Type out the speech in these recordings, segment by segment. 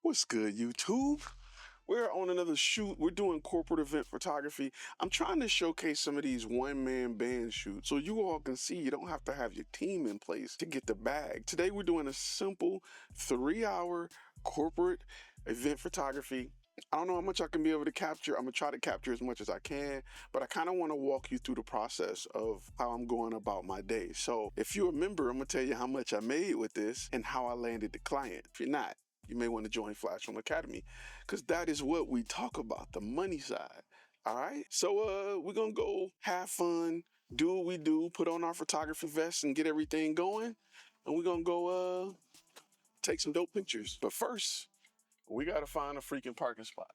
What's good, YouTube? We're on another shoot. We're doing corporate event photography. I'm trying to showcase some of these one-man band shoots so you all can see you don't have to have your team in place to get the bag. Today we're doing a simple 3-hour corporate event photography. I don't know how much I can be able to capture. I'm gonna try to capture as much as I can, but I kind of want to walk you through the process of how I'm going about my day. So if you're a member, I'm gonna tell you how much I made with this and how I landed the client. If you're not, you may want to join Flash Film Academy because that is what we talk about, the money side. All right. So we're gonna go have fun, do what we do, put on our photography vests and get everything going. And we're gonna go take some dope pictures. But first, we gotta find a freaking parking spot.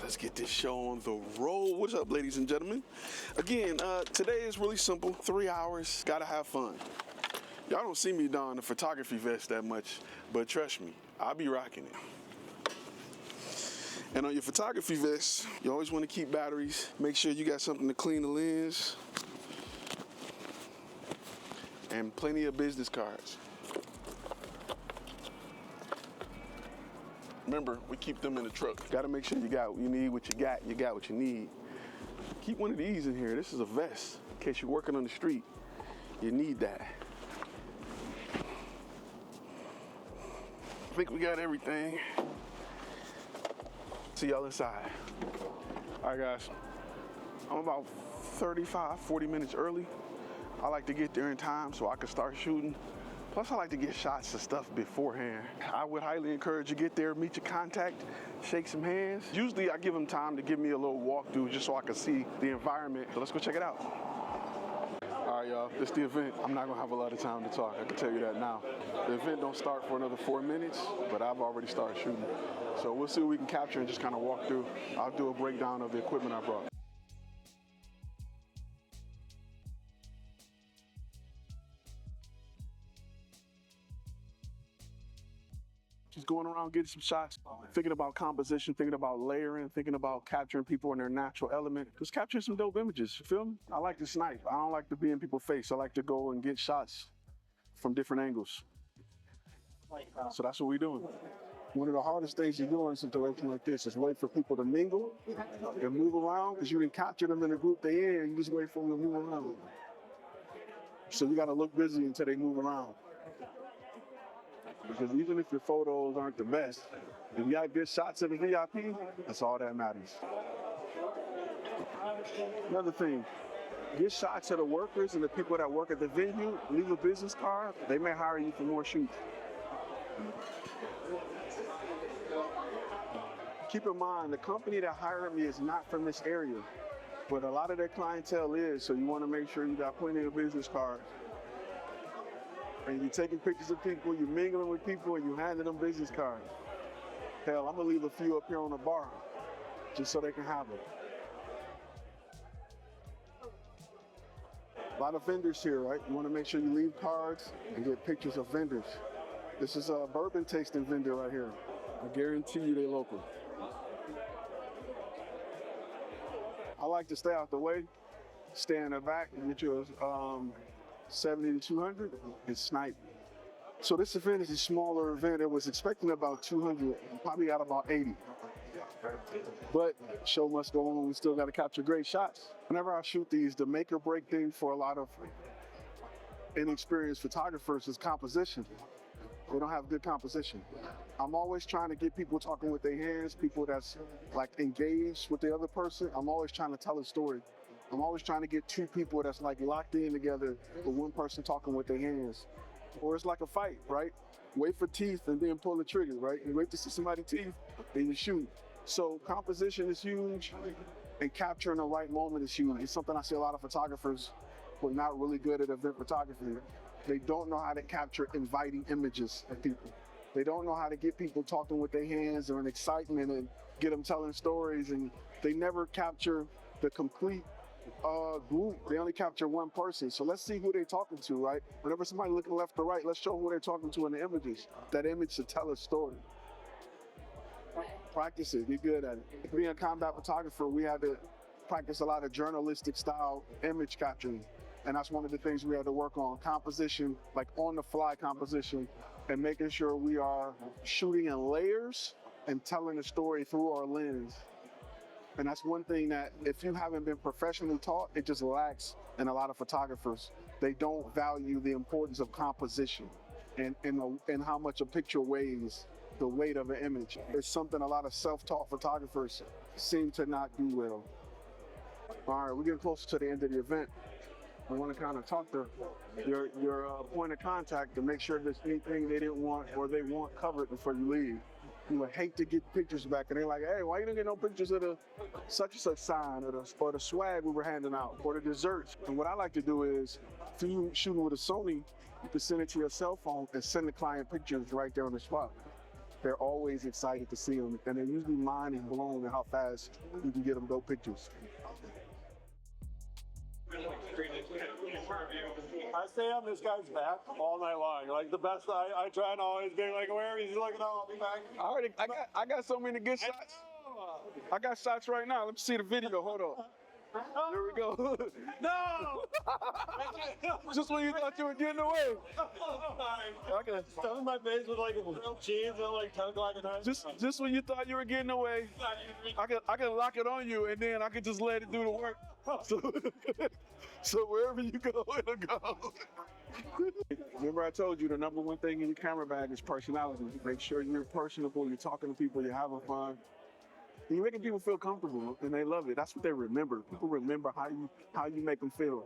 Let's get this show on the road. What's up, ladies and gentlemen? Again, today is really simple. 3 hours, gotta have fun. Y'all don't see me don the photography vest that much, but trust me, I'll be rocking it. And on your photography vest, you always want to keep batteries. Make sure you got something to clean the lens. And plenty of business cards. Remember, we keep them in the truck. Gotta make sure you got what you need, what you got what you need. Keep one of these in here. This is a vest. In case you're working on the street, you need that. I think we got everything. See y'all inside. All right, guys. I'm about 35, 40 minutes early. I like to get there in time so I can start shooting. Plus, I like to get shots of stuff beforehand. I would highly encourage you to get there, meet your contact, shake some hands. Usually, I give them time to give me a little walkthrough just so I can see the environment. So let's go check it out. All right, y'all, this is the event. I'm not gonna have a lot of time to talk, I can tell you that now. The event don't start for another 4 minutes, but I've already started shooting. So we'll see what we can capture and just kind of walk through. I'll do a breakdown of the equipment I brought. Just going around getting some shots, thinking about composition, thinking about layering, thinking about capturing people in their natural element. Just capturing some dope images, you feel me? I like to snipe. I don't like to be in people's face. I like to go and get shots from different angles. So that's what we're doing. One of the hardest things you do in a situation like this is wait for people to mingle and move around, because you can capture them in the group they're in, you just wait for them to move around. So you gotta look busy until they move around. Because even if your photos aren't the best, if you got good shots of the VIP, that's all that matters. Another thing, get shots of the workers and the people that work at the venue, leave a business card, they may hire you for more shoots. Keep in mind, the company that hired me is not from this area, but a lot of their clientele is, so you want to make sure you got plenty of business cards. And you're taking pictures of people, you're mingling with people, and you're handing them business cards. Hell, I'm gonna leave a few up here on the bar, just so they can have them. A lot of vendors here, right? You wanna make sure you leave cards and get pictures of vendors. This is a bourbon tasting vendor right here. I guarantee you they're local. I like to stay out the way, stay in the back, and get you a 70 to 200 and snipe. So this event is a smaller event. It was expecting about 200, probably got about 80. But show must go on, we still gotta capture great shots. Whenever I shoot these, the make or break thing for a lot of inexperienced photographers is composition. They don't have good composition. I'm always trying to get people talking with their hands, people that's like engaged with the other person. I'm always trying to tell a story. I'm always trying to get two people that's like locked in together with one person talking with their hands. Or it's like a fight, right? Wait for teeth and then pull the trigger, right? You wait to see somebody's teeth, then you shoot. So composition is huge, and capturing the right moment is huge. It's something I see a lot of photographers who are not really good at event photography. They don't know how to capture inviting images of people. They don't know how to get people talking with their hands or an excitement and get them telling stories, and they never capture the complete group, they only capture one person. So let's see who they're talking to, right? Whenever somebody looking left or right, let's show who they're talking to in the images. That image should tell a story. Practice it, be good at it. Being a combat photographer, we had to practice a lot of journalistic style image capturing. And that's one of the things we had to work on, composition, like on the fly composition, and making sure we are shooting in layers and telling a story through our lens. And that's one thing that if you haven't been professionally taught, it just lacks in a lot of photographers. They don't value the importance of composition and how much a picture weighs, the weight of an image. It's something a lot of self-taught photographers seem to not do well. All right, we're getting closer to the end of the event. I want to kind of talk to your point of contact to make sure there's anything they didn't want or they want covered before you leave. You would hate to get pictures back and they're like, hey, why you didn't get no pictures of the such and such sign or the swag we were handing out or the desserts? And what I like to do is, if you shooting with a Sony, you can send it to your cell phone and send the client pictures right there on the spot. They're always excited to see them, and they're usually mind blown at how fast you can get them those pictures. I stay on this guy's back all night long. Like the best, I try and always be like, where is he looking? I'll be back. I got so many good shots. I got shots right now. Let me see the video. Hold on. There we go. No! Just when you thought you were getting away. Okay. Stuffing my face with like grilled cheese and like 10 o'clock at night. Just when you thought you were getting away, I can lock it on you and then I can just let it do the work. So wherever you go, it'll go. Remember I told you the number one thing in your camera bag is personality. Make sure you're personable, you're talking to people, you're having fun. And you're making people feel comfortable, and they love it. That's what they remember. People remember how you make them feel,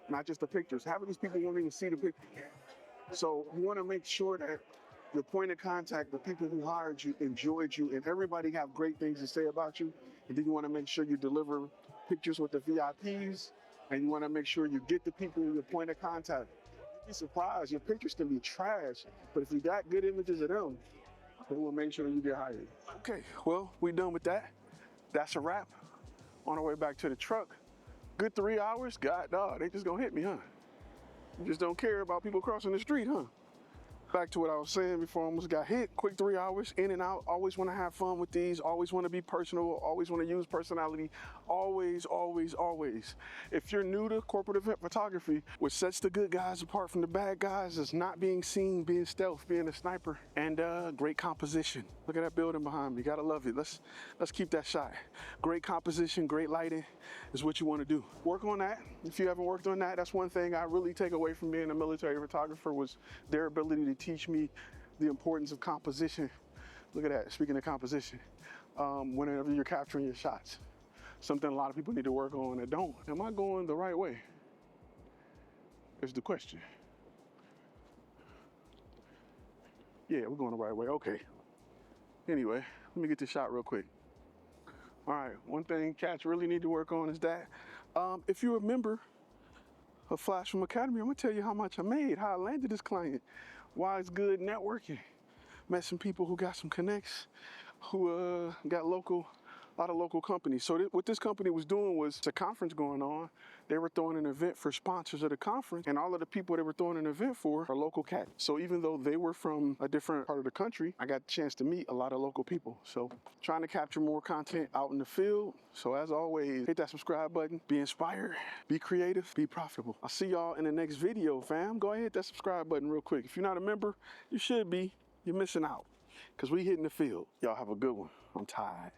not just the pictures. Half of these people won't even see the picture. So you want to make sure that your point of contact, the people who hired you, enjoyed you, and everybody have great things to say about you. And then you want to make sure you deliver pictures with the VIPs, and you want to make sure you get the people your point of contact. You'd be surprised. Your pictures can be trash, but if you got good images of them, we will make sure you get hired. Okay, well, we done with that. That's a wrap. On our way back to the truck. Good 3 hours. God, dog, they just gonna hit me, huh? You just don't care about people crossing the street, huh? Back to what I was saying before I almost got hit. Quick 3 hours, in and out. Always want to have fun with these. Always want to be personal. Always want to use personality. Always, always, always. If you're new to corporate event photography, what sets the good guys apart from the bad guys is not being seen, being stealth, being a sniper, and great composition. Look at that building behind me. You gotta love it. Let's keep that shot. Great composition, great lighting is what you want to do. Work on that. If you haven't worked on that, that's one thing I really take away from being a military photographer was their ability to teach me the importance of composition. Look at that, speaking of composition, whenever you're capturing your shots. Something a lot of people need to work on that don't. Am I going the right way? Is the question. Yeah, we're going the right way, okay. Anyway, let me get this shot real quick. All right, one thing cats really need to work on is that if you remember a Flash from Academy, I'm gonna tell you how much I made, how I landed this client, why it's good networking. Met some people who got some connects, who got a lot of local companies. So what this company was doing was, it's a conference going on. They were throwing an event for sponsors of the conference, and all of the people they were throwing an event for are local cats. So even though they were from a different part of the country, I got a chance to meet a lot of local people. So trying to capture more content out in the field. So as always, hit that subscribe button, be inspired, be creative, be profitable. I'll see y'all in the next video, fam. Go ahead, hit that subscribe button real quick. If you're not a member, you should be. You're missing out, because we hitting the field. Y'all have a good one. I'm tired.